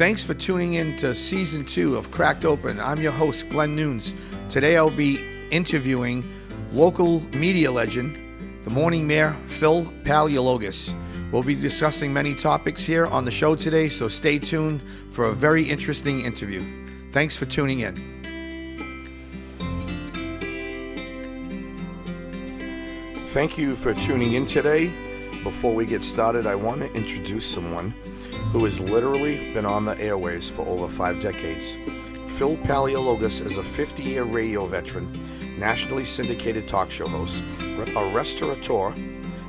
Thanks for tuning in to Season 2 of Cracked Open. I'm your host, Glenn Nunes. Today I'll be interviewing local media legend, the morning mayor, Phil Paleologos. We'll be discussing many topics here on the show today, so stay tuned for a very interesting interview. Thanks for tuning in. Thank you for tuning in today. Before we get started, I want to introduce someone who has literally been on the airwaves for over 5 decades. Phil Paleologos is a 50-year radio veteran, nationally syndicated talk show host, a restaurateur,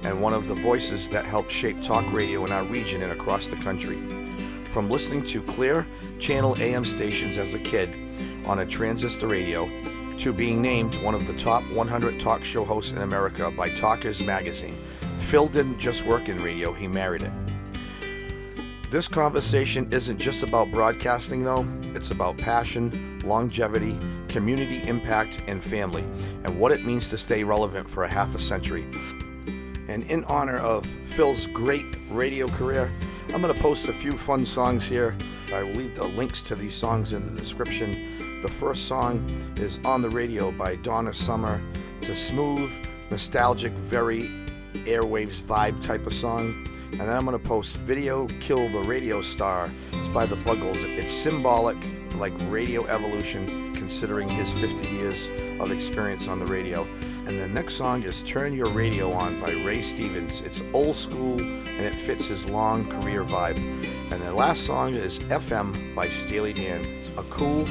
and one of the voices that helped shape talk radio in our region and across the country. From listening to Clear Channel AM stations as a kid on a transistor radio, to being named one of the top 100 talk show hosts in America by Talkers magazine, Phil didn't just work in radio, he married it. This conversation isn't just about broadcasting though, it's about passion, longevity, community impact, and family, and what it means to stay relevant for a half a century. And in honor of Phil's great radio career, I'm going to post a few fun songs here. I will leave the links to these songs in the description. The first song is On the Radio by Donna Summer. It's a smooth, nostalgic, very airwaves vibe type of song. And then I'm going to post Video Kill the Radio Star. It's by the Buggles. It's symbolic, like radio evolution, considering his 50 years of experience on the radio. And the next song is Turn Your Radio On by Ray Stevens. It's old school and it fits his long career vibe. And the last song is FM by Steely Dan. It's a cool,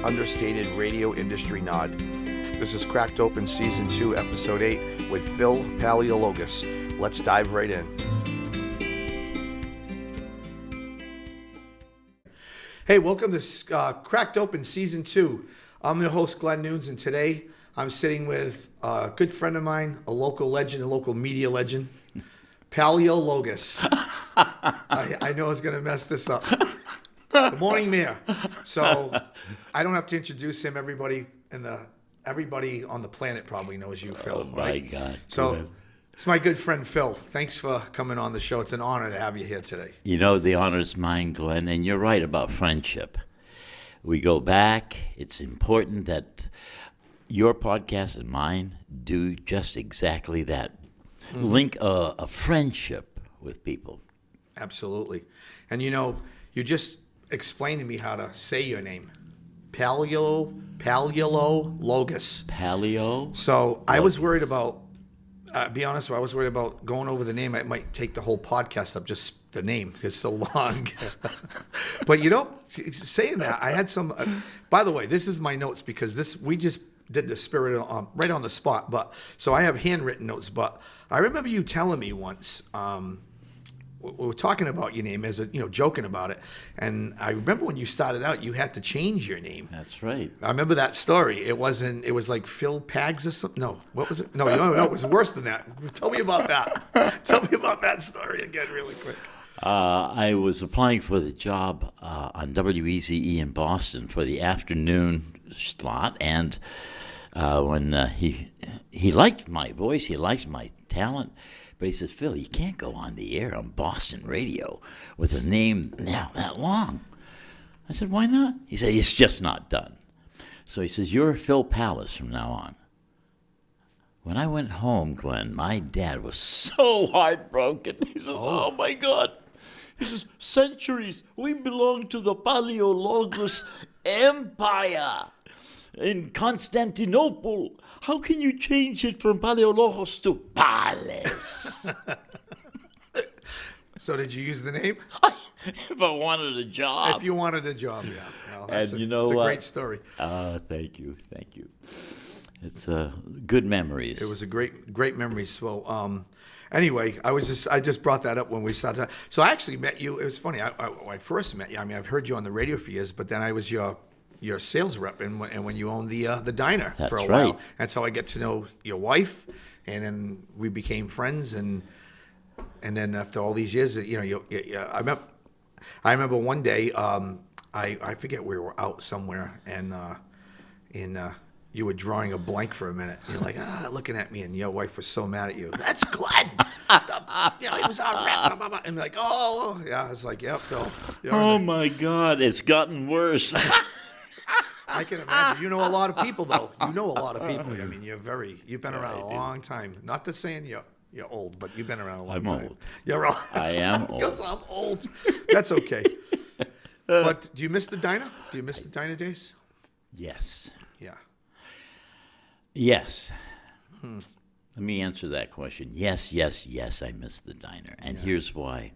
understated radio industry nod. This is Cracked Open Season 2, Episode 8 with Phil Paleologos. Let's dive right in. Hey, welcome to Cracked Open Season 2. I'm your host, Glenn Nunes, and today I'm sitting with a good friend of mine, a local legend, a local media legend, Paleologos. I know I was going to mess this up. The morning mayor. So I don't have to introduce him. Everybody on the planet probably knows you, Phil. Oh, right? my God. So it's my good friend, Phil. Thanks for coming on the show. It's an honor to have you here today. You know, the honor's mine, Glenn, and you're right about friendship. We go back. It's important that your podcast and mine do just exactly that. Mm-hmm. Link a friendship with people. Absolutely. And you know, you just explained to me how to say your name. Paleologos. Paleo? So I was worried about, be honest, I was worried about going over the name. I might take the whole podcast up, just the name. It's so long. But you know, saying that, I had some, by the way, this is my notes because we just did the spirit right on the spot. But so I have handwritten notes, but I remember you telling me once, we were talking about your name as joking about it. And I remember when you started out, you had to change your name. That's right. I remember that story. It was like Phil Pags or something. No, what was it? No, it was worse than that. Tell me about that. Tell me about that story again really quick. I was applying for the job on WBSM in Boston for the afternoon slot, and when he liked my voice, he liked my talent, but he says, Phil, you can't go on the air on Boston radio with a name now that long. I said, why not? He said, it's just not done. So he says, you're Phil Palace from now on. When I went home, Glenn, my dad was so heartbroken. He says, oh my God. He says, centuries, we belong to the Paleologos Empire in Constantinople. How can you change it from Paleologos to Palace? So did you use the name? If I wanted a job. If you wanted a job, yeah. Well, it's a great story. Thank you. It's good memories. It was a great memory. So anyway, I just brought that up when we started. So I actually met you. It was funny. I first met you. I mean, I've heard you on the radio for years, but then I was your sales rep, and when you owned the diner for a while. Right. And so I get to know your wife, and then we became friends, and then after all these years, I remember one day, I forget we were out somewhere, and you were drawing a blank for a minute. You're like, looking at me, and your wife was so mad at you. That's Glenn. It was our rep. Blah, blah, blah. And like, oh, yeah. I was like, yep, Phil. Oh my God, it's gotten worse. I can imagine. You know a lot of people, though. You know a lot of people. I mean, you've been around a long time. Not to saying you're old, but you've been around a long time. I'm old. You're old. I am old. Because I'm old. That's okay. But do you miss the diner? Do you miss the diner days? Yes. Yeah. Yes. Let me answer that question. Yes, yes, yes, I miss the diner. And here's why.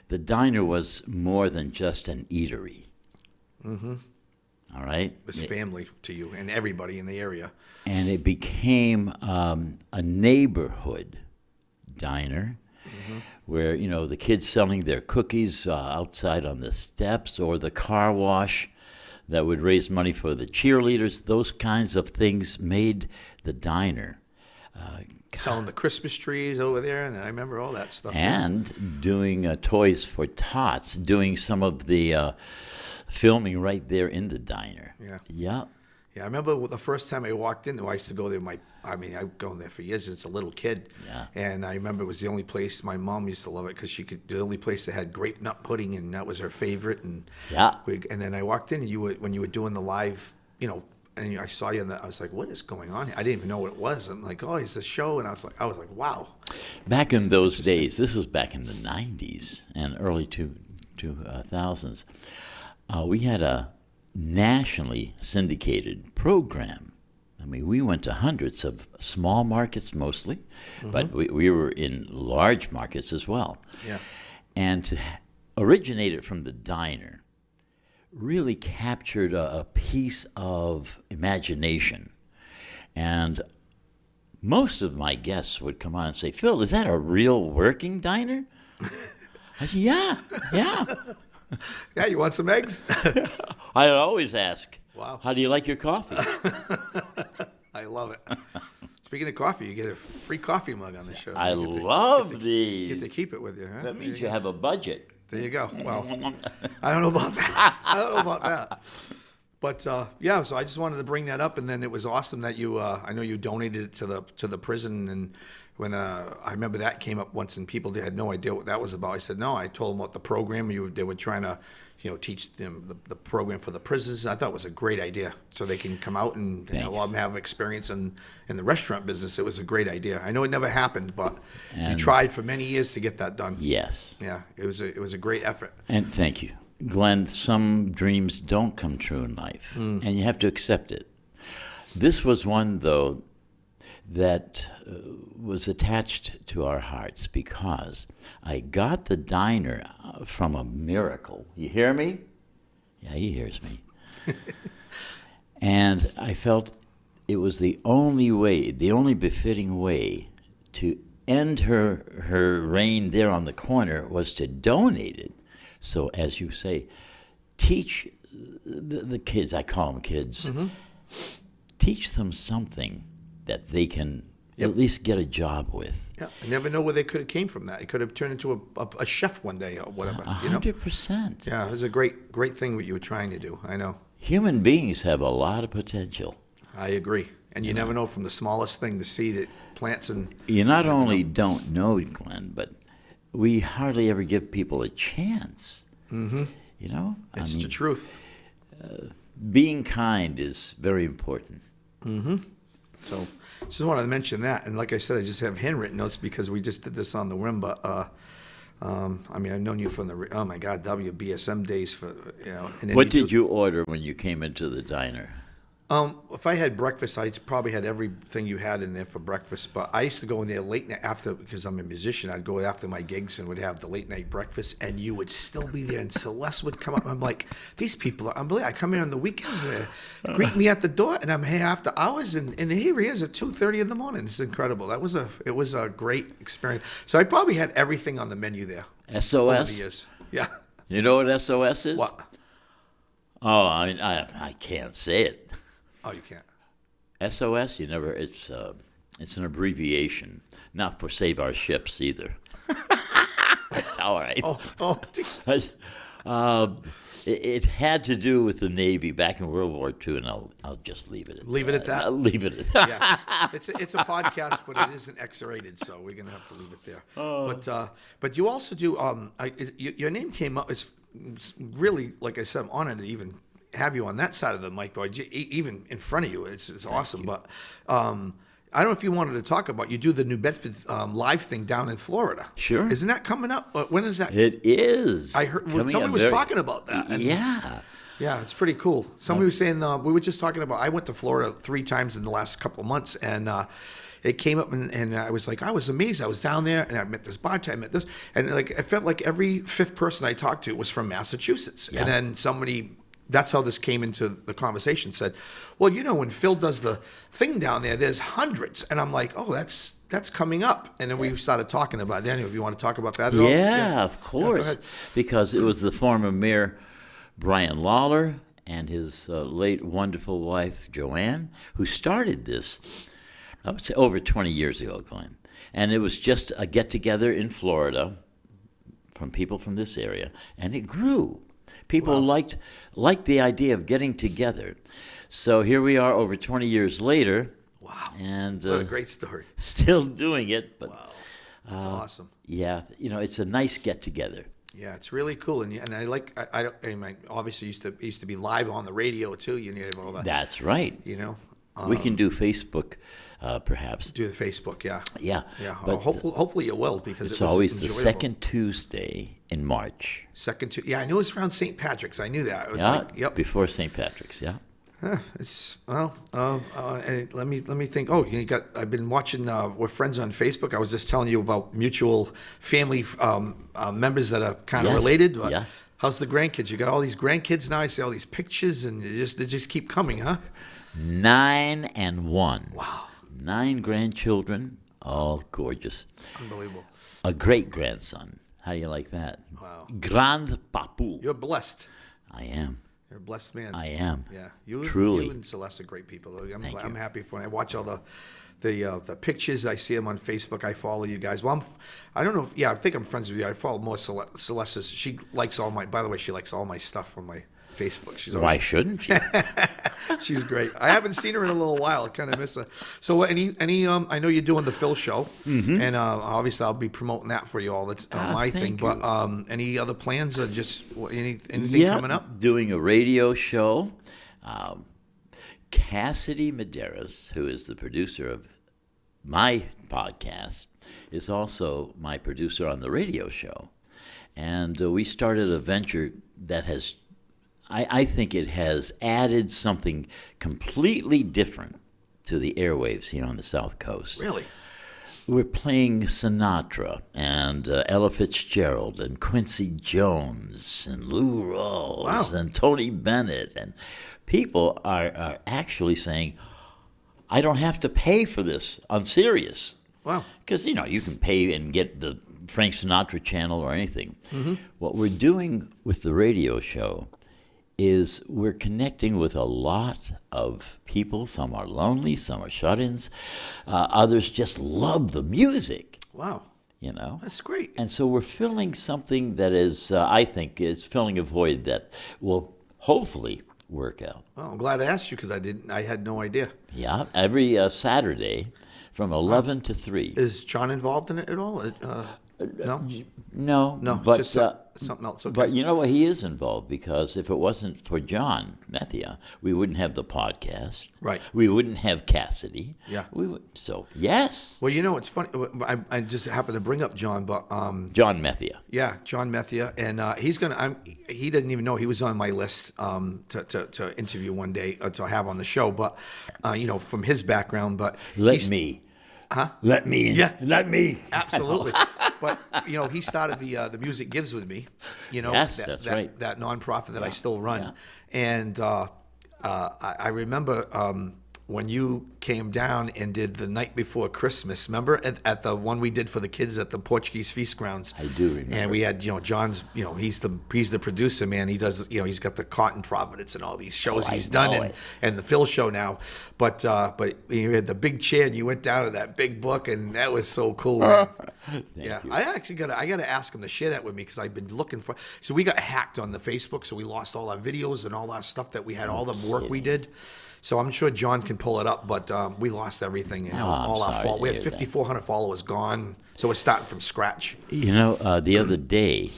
The diner was more than just an eatery. Mm-hmm. All right? It was family to you and everybody in the area. And it became a neighborhood diner where, the kids selling their cookies outside on the steps, or the car wash that would raise money for the cheerleaders. Those kinds of things made the diner. Selling the Christmas trees over there, and I remember all that stuff. And doing Toys for Tots, doing some of the filming right there in the diner. Yeah. Yeah. Yeah, I remember the first time I walked in, I used to go there. I've gone there for years as a little kid. Yeah. And I remember it was the only place, my mom used to love it because the only place that had grape nut pudding, and that was her favorite. And and then I walked in, and when you were doing the live, and I saw you, and I was like, what is going on here? I didn't even know what it was. I'm like, oh, it's a show. And I was like, wow. Back in those days, this was back in the 90s and early 2000s, we had a nationally syndicated program. I mean, we went to hundreds of small markets mostly, but we were in large markets as well. Yeah. And to originate it from the diner really captured a piece of imagination. And most of my guests would come on and say, Phil, is that a real working diner? I said, yeah. Yeah, you want some eggs? I always ask, wow, how do you like your coffee? I love it. Speaking of coffee, you get a free coffee mug on the show. I love these. You get to keep it with you, huh? That means you have a budget. There you go. Well, I don't know about that. But so I just wanted to bring that up, and then it was awesome that you. I know you donated it to the prison, and when I remember that came up once, and people had no idea what that was about. I said no. I told them about the program. They were trying to, teach them the program for the prisoners. I thought it was a great idea, so they can come out and a lot of them have experience in the restaurant business. It was a great idea. I know it never happened, but you tried for many years to get that done. Yes. Yeah, it was a great effort. And thank you. Glenn, some dreams don't come true in life, and you have to accept it. This was one, though, that was attached to our hearts because I got the diner from a miracle. You hear me? Yeah, he hears me. And I felt it was the only way, the only befitting way to end her reign there on the corner was to donate it. So, as you say, teach the kids, I call them kids, teach them something that they can at least get a job with. Yeah, I never know where they could have came from that. It could have turned into a chef one day or whatever. 100%. Yeah, it was a great thing what you were trying to do. I know. Human beings have a lot of potential. I agree. And you never know from the smallest thing to see that plants and... You not only don't know, Glenn, but we hardly ever give people a chance. Mm-hmm. It's the truth. Being kind is very important. Mm-hmm. So just wanted to mention that. And like I said, I just have handwritten notes because we just did this on the whim. But, I've known you from the, WBSM days for, And what did you order when you came into the diner? If I had breakfast, I probably had everything you had in there for breakfast. But I used to go in there late night after, because I'm a musician, I'd go after my gigs and would have the late night breakfast, and you would still be there. And Celeste would come up. I'm like, these people are unbelievable. I come here on the weekends, they greet me at the door, and I'm here after hours, and here he is at 2:30 in the morning. It's incredible. It was a great experience. So I probably had everything on the menu there. SOS? Over the years. Yeah. You know what SOS is? What? Oh, I can't say it. Oh, you can't. SOS, it's an abbreviation, not for Save Our Ships either. It's all right. Oh. It had to do with the Navy back in World War II, and I'll just leave it at Leave it at that? I'll leave it at that. Yeah, it's a podcast, but it isn't X-rated, so we're gonna have to leave it there. But you also do. Your name came up. It's really, like I said, I'm honored to even have you on that side of the mic, but even in front of you, it's awesome. But I don't know if you wanted to talk about. You do the New Bedford live thing down in Florida. Sure. Isn't that coming up? When is that? It is. I heard coming somebody up was talking about that. And yeah. yeah, it's pretty cool. Somebody was saying, we were just talking about, I went to Florida 3 times in the last couple of months, and it came up, and I was like, I was amazed. I was down there, and I met this bartender, I met this, and like I felt like every 5th person I talked to was from Massachusetts. Yeah. And then somebody, that's how this came into the conversation, said, well, when Phil does the thing down there, there's hundreds. And I'm like, oh, that's coming up. And then we started talking about it. Daniel, if you want to talk about that at all? Yeah, of course. Because it was the former mayor, Brian Lawler, and his late wonderful wife, Joanne, who started this, I would say, over 20 years ago, Glenn. And it was just a get-together in Florida from people from this area, and it grew. People liked the idea of getting together. So here we are over 20 years later. Wow. And what a great story. Still doing it. But, wow. That's awesome. Yeah, it's a nice get-together. Yeah, it's really cool. And I like, I obviously used to be live on the radio too. You need all that. That's right. We can do Facebook, perhaps. Do the Facebook, yeah. Yeah. Yeah. But hopefully you will, because it's it was always the enjoyable. second Tuesday in March. Yeah, I knew it was around St. Patrick's. I knew that. It was before St. Patrick's, yeah. It's and let me think. Oh, I've been watching. We're friends on Facebook. I was just telling you about mutual family members that are kind of related. Yeah. How's the grandkids? You got all these grandkids now. I see all these pictures, and they just keep coming, huh? 9 and 1. Wow. 9 grandchildren, all gorgeous. Unbelievable. A great grandson. How do you like that? Wow. Grand Papu. You're blessed. I am. You're a blessed man. I am. Yeah. Truly. You and Celeste are great people. I'm happy for you. I watch all the pictures. I see them on Facebook. I follow you guys. Well, I don't know. I think I'm friends with you. I follow more Celeste's. She likes by the way, she likes all my stuff on my Facebook. Why shouldn't she? She's great. I haven't seen her in a little while. I kind of miss her. So any I know you're doing the Phil show, and obviously I'll be promoting that for you all. That's my thing. You. But any other plans, or just anything coming up? Doing a radio show. Cassidy Medeiros, who is the producer of my podcast, is also my producer on the radio show. And we started a venture that has, I think it has added something completely different to the airwaves here on the South Coast. Really? We're playing Sinatra and Ella Fitzgerald and Quincy Jones and Lou Rawls and Tony Bennett. And people are actually saying, I don't have to pay for this on Sirius. Wow. Because, you can pay and get the Frank Sinatra channel or anything. Mm-hmm. What we're doing with the radio show is we're connecting with a lot of people. Some are lonely, some are shut-ins. Others just love the music. Wow. That's great. And so we're filling something that is, I think, is filling a void that will hopefully work out. Well, I'm glad I asked you, because I had no idea. Yeah, every Saturday from 11 to 3. Is John involved in it at all? No. No, But just something else. Okay. But you know what? He is involved, because if it wasn't for John Methia, we wouldn't have the podcast. Right. We wouldn't have Cassidy. Yeah. So, yes. Well, it's funny. I just happened to bring up John, but John Methia. Yeah, John Methia, and he's gonna. He didn't even know he was on my list to interview one day, to have on the show. But from his background, but Let me. Yeah. Let me. Absolutely. But he started the Music Gives with me. Yes, that's right. That nonprofit that I still run, Yeah. and I remember when you came down and did the night before Christmas. Remember at the one we did for the kids at the Portuguese Feast Grounds. I do remember. And we had John's. He's the producer, man. He does. He's got the Cotton Providence and all these shows he's done, and the Phil show now. But you had the big chair, and you went down to that big book, and that was so cool. Man. Yeah, you. I actually gotta ask him to share that with me because I've been looking for. So we got hacked on the Facebook, so we lost all our videos and all our stuff that we had, all the work we did. So I'm sure John can pull it up, but we lost everything. You know, I'm all our sorry to We had hear that. 5,400 followers gone, so we're starting from scratch. You know, the other day,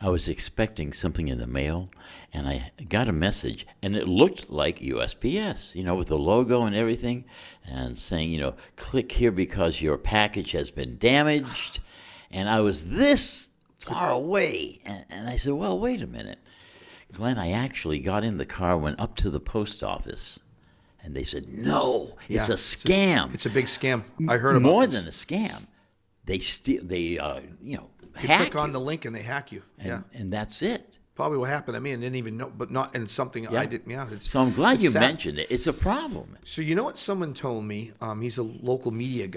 I was expecting something in the mail, and I got a message, and it looked like USPS, you know, with the logo and everything, and saying, you know, click here because your package has been damaged. And I was this far away, and I said, well, wait a minute. Glenn, I actually got in the car, went up to the post office, and they said, no, it's Yeah, a scam. It's a big scam. I heard about More this. than a scam. They steal, You hack click on you. the link and they hack you. Yeah, And that's it. probably what happened to me and didn't even know, but not in something I didn't. Yeah, So I'm glad it's you sad. mentioned it. It's a problem. So you know what someone told me? He's a local media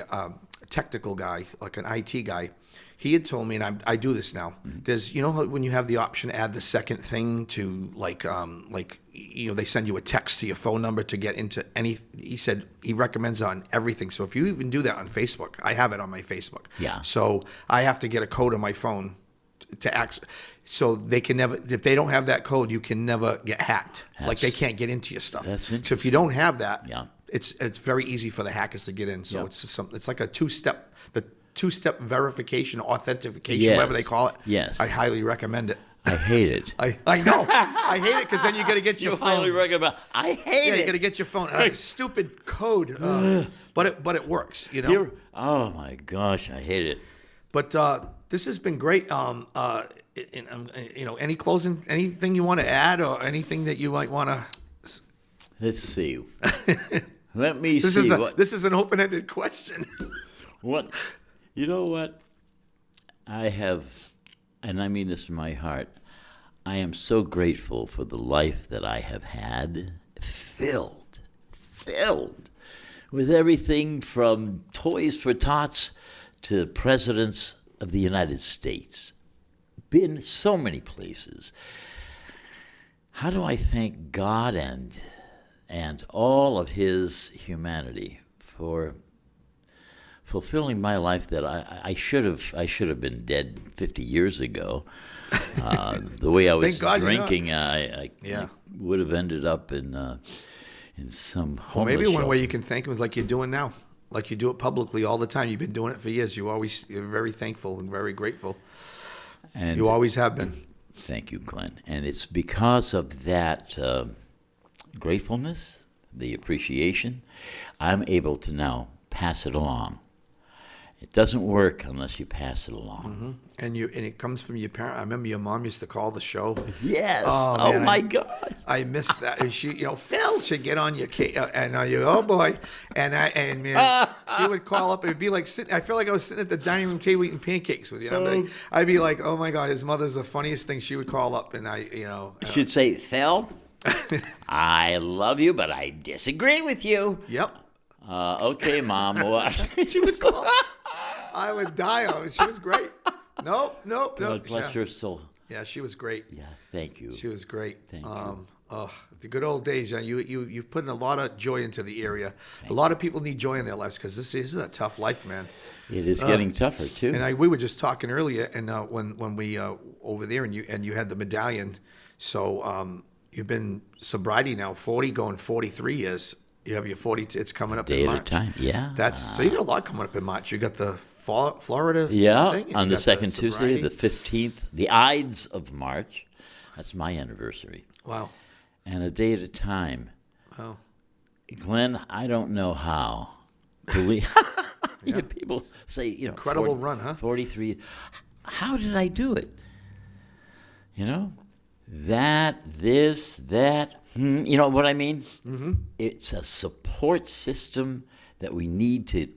technical guy, like an IT guy. He had told me, and I do this now. There's, you know, how when you have the option to add the second thing to like you know, they send you a text to your phone number to get into any. He said he recommends on everything. So if you even do that on Facebook, I have it on my Facebook. Yeah. So I have to get a code on my phone to access. So they can never, if they don't have that code, you can never get hacked. Like they can't get into your stuff. That's So if interesting. you don't have that, Yeah. it's very easy for the hackers to get in. So Yeah. it's just something. It's like a two-step verification, authentication, Yes. whatever they call it. Yes. I highly recommend it. I hate it. I know. I hate it because then you got to get your You phone. highly recommend. I hate Yeah, you it. got to get your phone. Stupid code, but it works. You know. Oh my gosh, I hate it. But this has been great. You know, anything you want to add, or anything that you might want to. Let's see. Let me This see is what. an open-ended question. What? You know what? I have, and I mean this from my heart. I am so grateful for the life that I have had, filled with everything from Toys for Tots to presidents of the United States. Been so many places. How do I thank God and all of His humanity for fulfilling my life that I should have been dead 50 years ago. The way I was Thank God you're not. drinking, I would have ended up in some Well, homeless maybe one way shelter. you can thank him is like you're doing now. Like you do it publicly all the time. You've been doing it for years. You're very thankful and very grateful. And You always have been. thank you, Glenn. And it's because of that gratefulness, the appreciation, I'm able to now pass it along. It doesn't work unless you pass it along. And it comes from your parent. I remember your mom used to call the show. Yes. Oh, Oh, man, my God. I missed that. And she, Phil should get on your case, and you, oh boy, and man, she would call up. It'd be like sitting. I feel like I was sitting at the dining room table eating pancakes with you. And I'd be like, oh my God, his mother's the funniest thing. She would call up, and You should say, Phil, I love you, but I disagree with you. Yep. Okay, Mom. What? She would call. I would die. She was great. Nope. God bless your soul. Yeah, she was great. Yeah, thank you. She was great. Thank you. The good old days. You've put in a lot of joy into the area. A lot of people need joy in their lives because this is a tough life, man. It is getting tougher, too. And we were just talking earlier, and when we over there, and you had the medallion. So you've been sobriety now 40, going 43 years. You have your 40. It's coming up Day in at a March. time, yeah. So you got a lot coming up in March. You got the Florida. Yeah, thing, and on you the got second Tuesday, sobriety. the 15th, the Ides of March. That's my anniversary. Wow. And a day at a time. Wow. Glenn, I don't know how. People say, Incredible run, huh? 43. How did I do it? That. You know what I mean? Mm-hmm. It's a support system that we need to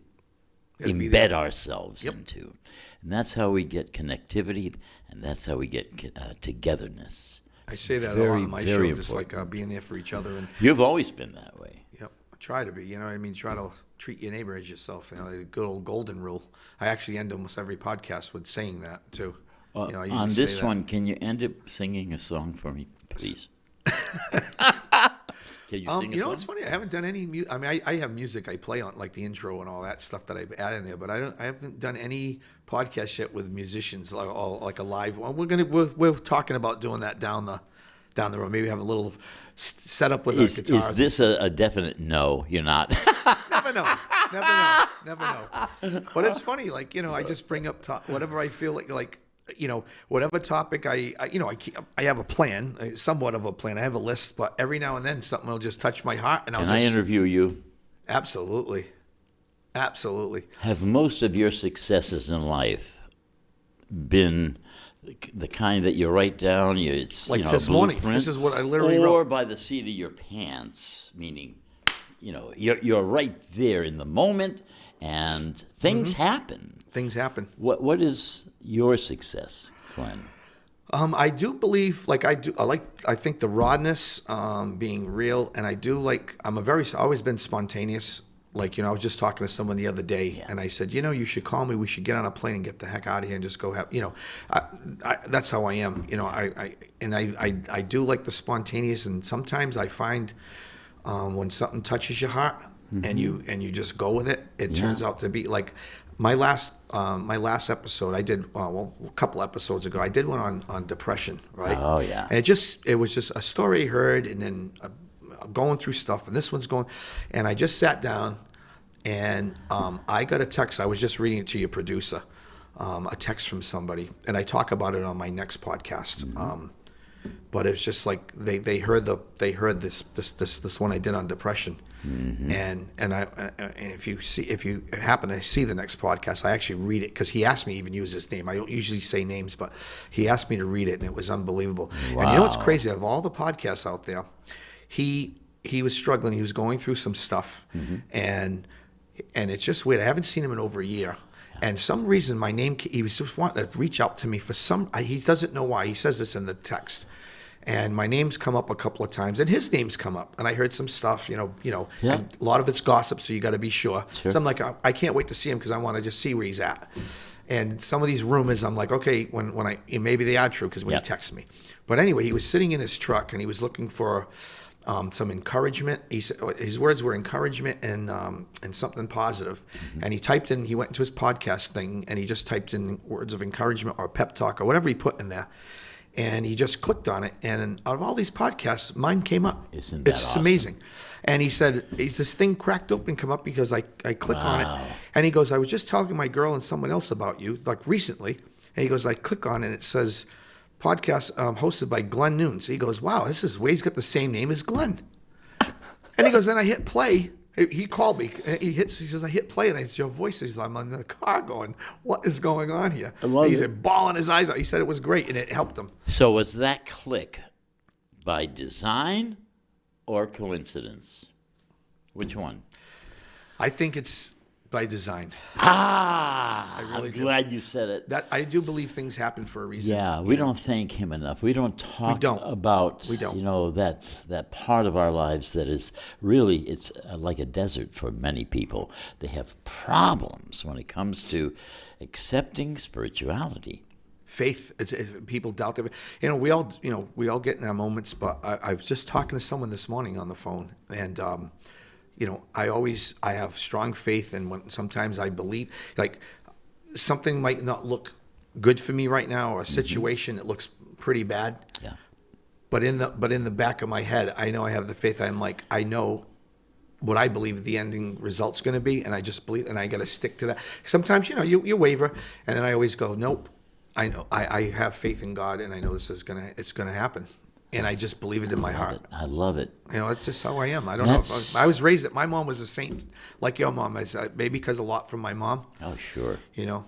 Gotta be embed there. ourselves Yep. into. And that's how we get connectivity, and that's how we get togetherness. I say that a Very, lot on my show, very just like being there for each other. And You've always been that way. yep, I try to be. You know what I mean? Try to treat your neighbor as yourself. The good old golden rule. I actually end almost every podcast with saying that too. I usually On say this that. one, can you end up singing a song for me, please? Can you sing a song? It's funny. I haven't done any music. I mean, I have music I play on, like the intro and all that stuff that I add in there. But I haven't done any podcast yet with musicians, like a live one. We're talking about doing that down the road. Maybe have a little setup with the guitars. Is this a definite no? You're not. Never know. But it's funny. Like, I just bring up whatever I feel like. Whatever topic I have a plan, somewhat of a plan. I have a list, but every now and then something will just touch my heart, and Can I interview you? Absolutely. Have most of your successes in life been the kind that you write down? It's like this morning. This is what I literally wrote. Or by the seat of your pants, meaning, you're right there in the moment, and things happen. Things happen. What is your success, Glenn? I do believe, I think the rawness, being real, and I've always been spontaneous. I was just talking to someone the other day, and I said, you should call me. We should get on a plane and get the heck out of here and just go have, that's how I am. I do like the spontaneous, and sometimes I find when something touches your heart, and you just go with it, it turns out to be like. My last episode, I did a couple episodes ago. I did one on depression, right? Oh yeah. And it was just a story I heard, and then going through stuff, and this one's going, and I just sat down, and I got a text. I was just reading it to your producer, a text from somebody, and I talk about it on my next podcast. But it's just like they heard this one I did on depression. And if you happen to see the next podcast, I actually read it because he asked me to even use his name. I don't usually say names, but he asked me to read it, and it was unbelievable. Wow. And you know what's crazy? Of all the podcasts out there, he was struggling. He was going through some stuff, and it's just weird. I haven't seen him in over a year. And for some reason, my name, he was just wanting to reach out to me for he doesn't know why. He says this in the text. And my name's come up a couple of times, and his name's come up. And I heard some stuff, and a lot of it's gossip, so you got to be sure. So I'm like, I can't wait to see him because I want to just see where he's at. And some of these rumors, I'm like, okay, when maybe they are true because when he texts me. But anyway, he was sitting in his truck, and he was looking for some encouragement. He said his words were encouragement and something positive. And he went into his podcast thing, and he just typed in words of encouragement or pep talk or whatever he put in there. And he just clicked on it, and out of all these podcasts, mine came up. Isn't that awesome? Amazing. And he said, "Is this thing cracked open? Come up because I click on it." And he goes, "I was just telling my girl and someone else about you, like recently." And he goes, "I click on it, and it says podcast hosted by Glenn Nunes." He goes, "Wow, this is way he's got the same name as Glenn." And he goes, then I hit play. He called me. He says, I hit play, and it's your voice. He says, I'm in the car going, what is going on here? He said, bawling his eyes out. He said it was great, and it helped him. So was that click by design or coincidence? Which one? I think it's by design. I'm glad you said it. That I do believe things happen for a reason. Yeah, we don't thank him enough. We don't talk about that part of our lives that is really, it's like a desert for many people. They have problems when it comes to accepting spirituality. Faith, people doubt that. We all get in our moments. But I was just talking to someone this morning on the phone, and I have strong faith, and when sometimes I believe, like something might not look good for me right now, or a situation that looks pretty bad. Yeah. But in the back of my head, I know I have the faith. I'm like, I know what I believe the ending result's going to be, and I just believe, and I got to stick to that. Sometimes, you waver, and then I always go, nope. I know I have faith in God, and I know it's gonna happen. And I just believe it in my heart. I love it. It's just how I am. I don't know. I was raised it. My mom was a saint, like your mom. Maybe because a lot from my mom. Oh, sure.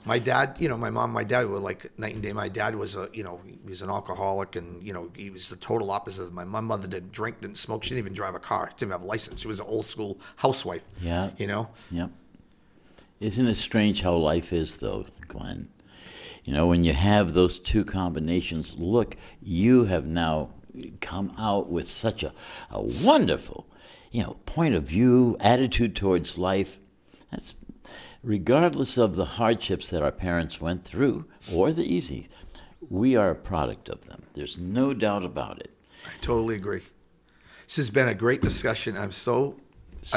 My dad. My dad were like night and day. My dad was he was an alcoholic, and he was the total opposite of my mom. My mother didn't drink, didn't smoke. She didn't even drive a car. Didn't have a license. She was an old school housewife. Yeah. Yep. Isn't it strange how life is, though, Glenn? When you have those two combinations, look, you have now come out with such a wonderful, point of view, attitude towards life. That's regardless of the hardships that our parents went through or the easy. We are a product of them. There's no doubt about it. I totally agree. This has been a great discussion. I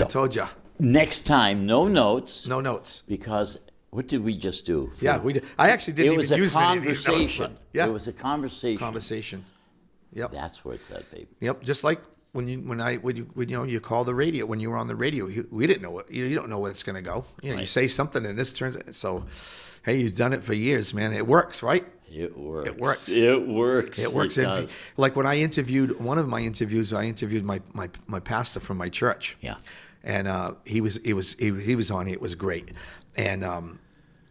told you. Next time, no notes. No notes. Because what did we just do? Yeah, we did. I actually didn't even use many of these notes. But yeah. It was a conversation. Conversation. Yep. That's where it's at, baby. Yep. Just like when you call the radio, when you were on the radio, we didn't know you don't know where it's going to go. Right. You say something and this turns so. Hey, you've done it for years, man. It works, right? It works. It works. It works. It works. It does. Like when I interviewed one of my interviews, I interviewed my pastor from my church. Yeah. And he was on it. It was great. And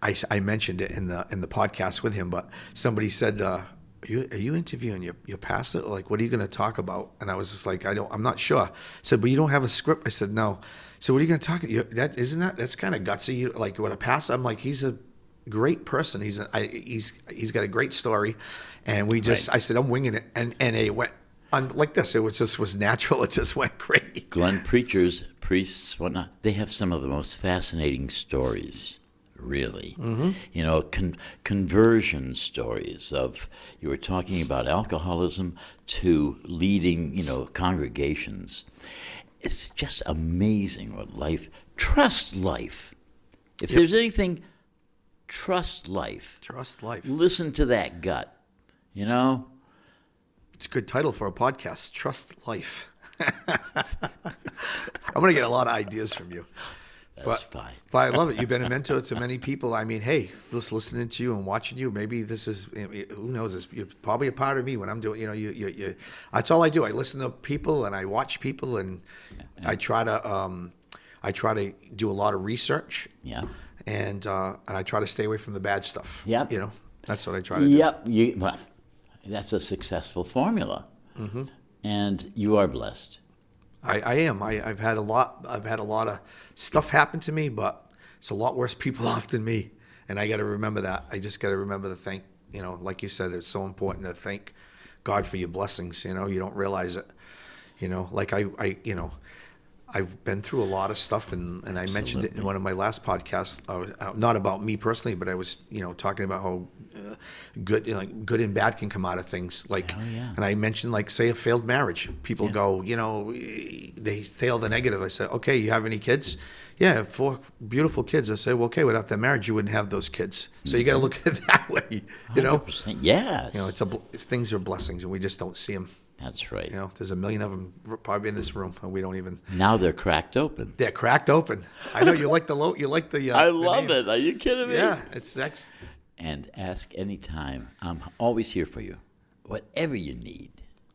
I mentioned it in the podcast with him. But somebody said, "Are you interviewing your pastor? Like, what are you going to talk about?" And I was just like, I'm not sure. I said, "But you don't have a script." I said, "No." So what are you going to talk about? That's kind of gutsy. Like with a pastor, I'm like, he's a great person. He's got a great story, and we just I said I'm winging it, and it went like this. It was natural. It just went great. Glenn, preachers, priests, whatnot, they have some of the most fascinating stories. Really, conversion stories of, you were talking about alcoholism to leading, congregations. It's just amazing what trust life. If there's anything, trust life. Trust life. Listen to that gut, It's a good title for a podcast, Trust Life. I'm going to get a lot of ideas from you. That's fine. But I love it. You've been a mentor to many people. I mean, hey, just listening to you and watching you, maybe this is, who knows, you're probably a part of me when I'm doing, you that's all I do. I listen to people and I watch people, and I try to do a lot of research. Yeah. And I try to stay away from the bad stuff. Yep. That's what I try to do. Yep. Well, that's a successful formula. Mm-hmm. And you are blessed. I am. I've had a lot of stuff happen to me, but it's a lot worse people off than me, and I got to remember that. I just got to remember to thank. Like you said, it's so important to thank God for your blessings. You don't realize it. Like I've been through a lot of stuff, and I Absolutely. mentioned it in one of my last podcasts. Not about me personally, but I was talking about how good and bad can come out of things. Like, and I mentioned, like, say a failed marriage. People go, they fail the negative. I said, okay, you have any kids? Yeah, I have 4 beautiful kids. I said, well, okay, without that marriage, you wouldn't have those kids. So you got to look at it that way. 100%. Yes. Things are blessings, and we just don't see them. That's right. There's a million of them probably in this room, and we don't even. Now they're cracked open. They're cracked open. I know you like the I love it. Are you kidding me? Yeah, And ask anytime. I'm always here for you. Whatever you need.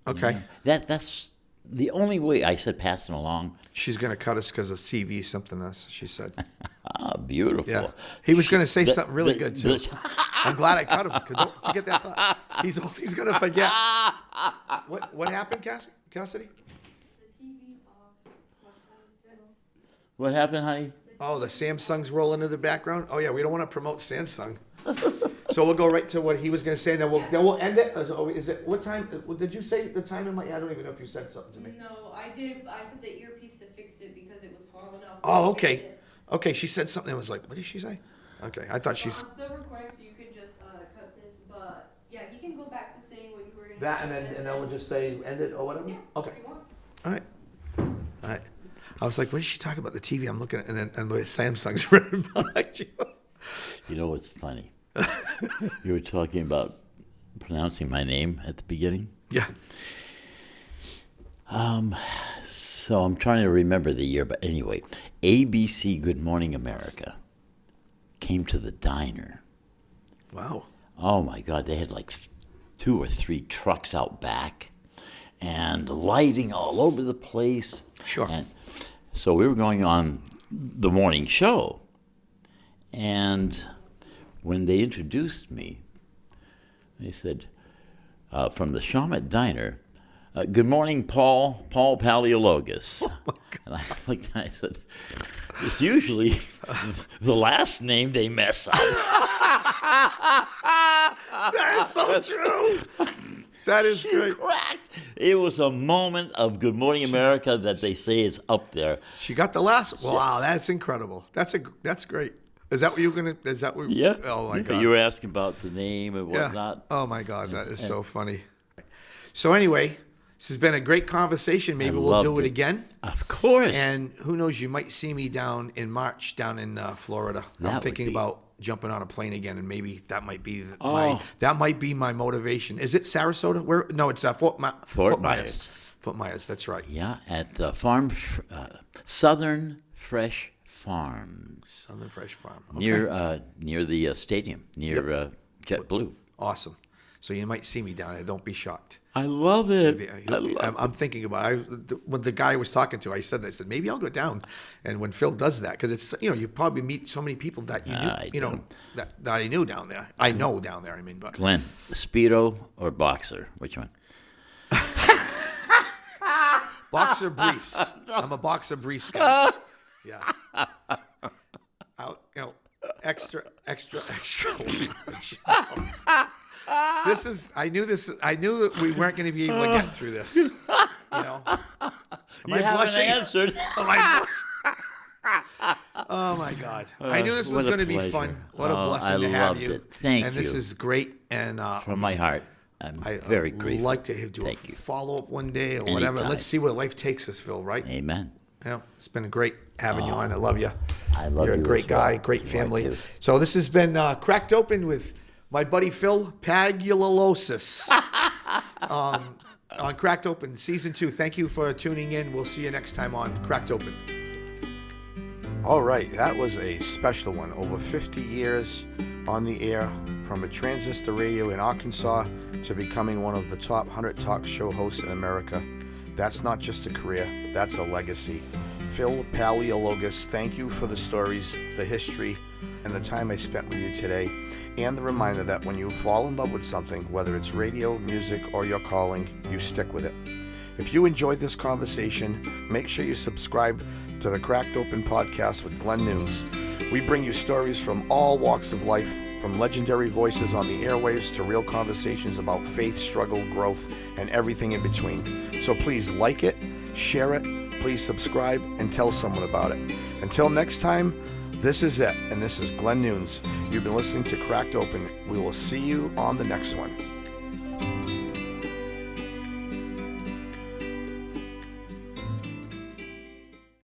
Okay. That's the only way. I said pass them along. She's going to cut us because of TV something else, she said. Ah, beautiful. Yeah. He was going to say something really good, too. I'm glad I cut him, because don't forget that thought. He's going to forget. What happened, Cassidy? The TV's off. What happened, honey? Oh, the Samsung's rolling in the background? Oh, yeah, we don't want to promote Samsung. So we'll go right to what he was going to say, and then we'll end it. Is it what time? Did you say the time in my? I don't even know if you said something to me. No, I did. I said the earpiece to fix it because it was hollow enough. Oh, okay. Okay, she said something. I was like, what did she say? Okay, I thought she's. I'm still recording, so you can just cut this. But yeah, you can go back to saying what you were. That, and then we'll just say end it or whatever. Yeah. Okay. If you want. All right. I was like, what did she talk about? The TV. I'm looking at, and the Samsung's right behind you. You know what's funny? You were talking about pronouncing my name at the beginning. Yeah. So I'm trying to remember the year, but anyway, ABC Good Morning America came to the diner. Wow. Oh my God, they had like 2 or 3 trucks out back and lighting all over the place. Sure. And so we were going on the morning show, and when they introduced me, they said, from the Shawmut Diner, good morning, Paul Paleologos. Oh, and I looked and I said, it's usually the last name they mess up. That is so true. That is great. Correct. It was a moment of Good Morning America that they say is up there. She got the last. Wow, that's incredible. That's great. Is that what you were gonna? Is that what? Yeah. Oh my God. You were asking about the name and whatnot. Oh my God, that is so funny. So anyway, This has been a great conversation. Maybe we'll loved do it it. again. Of course. And who knows, you might see me down in March down in Florida. That I'm would thinking be- about jumping on a plane again, and maybe that might be Oh. my motivation. Is it Sarasota? Where? No, it's Fort Myers. Myers. Fort Myers. That's right. Yeah, at Southern Fresh Farms Southern Fresh Farm. Okay. near the stadium, near JetBlue. Awesome. So you might see me down there. Don't be shocked. I love it. I'm thinking about when the guy I was talking to. I said maybe I'll go down, and when Phil does that, because it's you probably meet so many people that you knew, that I knew down there. I know down there. I mean, but Glenn, Speedo or boxer? Which one? boxer briefs. I'm a boxer briefs guy. Yeah. Extra large. I knew that we weren't going to be able to get through this. You haven't answered. Am I Oh my God! I knew this was what a going to be pleasure. fun. What a Oh, blessing I to have loved you. it. Thank and this you. is great. And From my heart, I'm very grateful. like to do Thank a you. follow-up one day or whatever. Anytime. Let's see where life takes us, Phil, right? Amen. Yeah, it's been great having you on. I love you. I love You're you a great as well. guy, great You are family. too. So this has been Cracked Open with my buddy Phil Paleologos on Cracked Open Season 2. Thank you for tuning in. We'll see you next time on Cracked Open. All right, that was a special one. Over 50 years on the air, from a transistor radio in Arkansas to becoming one of the top 100 talk show hosts in America. That's not just a career, that's a legacy. Phil Paleologos, thank you for the stories, the history, and the time I spent with you today, and the reminder that when you fall in love with something, whether it's radio, music, or your calling, you stick with it. If you enjoyed this conversation, make sure you subscribe to the Cracked Open podcast with Glenn Nunes. We bring you stories from all walks of life, from legendary voices on the airwaves to real conversations about faith, struggle, growth, and everything in between. So please like it, share it, please subscribe, and tell someone about it. Until next time, this is it, and this is Glenn Nunes. You've been listening to Cracked Open. We will see you on the next one.